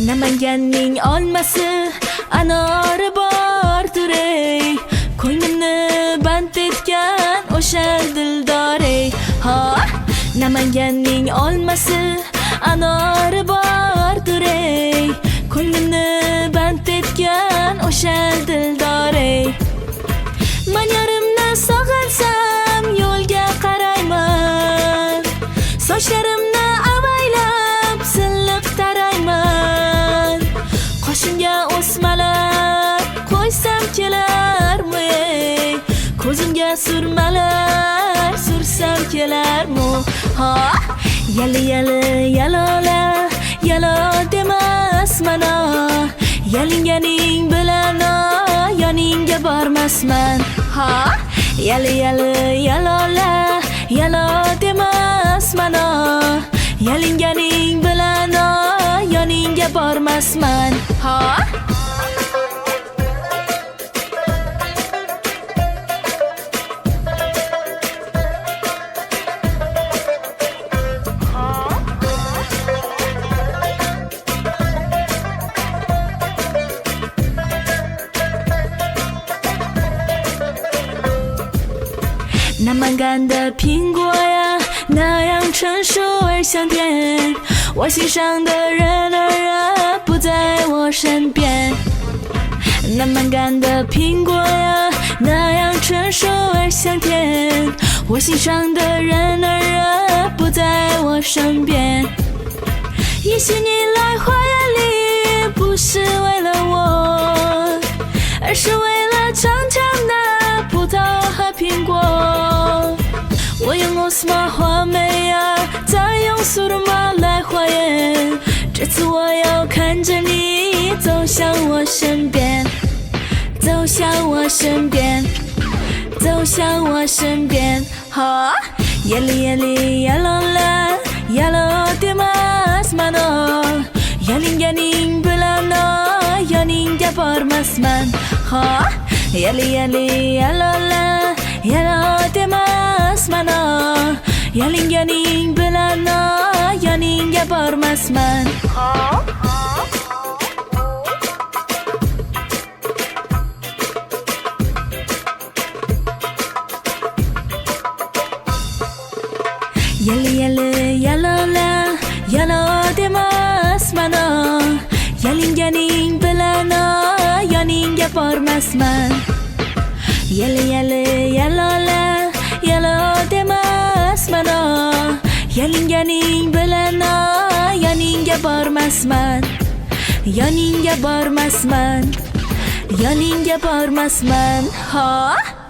Namanganning olmasi anori bordir ey, ko'nglimni band etgan o'sha dildor ey. Ha, Namanganning olmasi anori bordir ey, ko'nglimni band etgan o'sha dildor ey. Men yarimni sog'ansam yo'lga qarayman, sochlarimni avaylab silliq tarayman. Qoshimga o'smalar qo'ysam kelarmi ey, ko'zimga surmalar sursam kelarmi? Ha, yali yalola yalo demasman, yalinganing bilan yoningga bormasman. Ha, yali yalola yalo demasman, yalinganing bilan yoningga bormasman. Ha, Namanganda苹果呀，那样成熟而香甜。我心上的人儿啊，不在我身边。Namanganda苹果呀，那样成熟而香甜。我心上的人儿啊，不在我身边。也许你来花园里不是为了我，而是为了尝尝那葡萄和苹果。我用奥斯玛花美呀，再用苏鲁玛来还原。这次我要看着你走向我身边，走向我身边，走向我身边。哈，yali yalola yalo demasman, yalinganing bilan yoningga bormasman. Ha, yali yalola yalo demasman, yalinganing bilan yoningga bormasman. Yali yalola yalo demasman, yalinganing bilan yoningga bormasman. Yali yalola yalo demasman, yalinganing bilan yoningga bormasman. Yoningga bormasman, yoningga bormasman. Ha.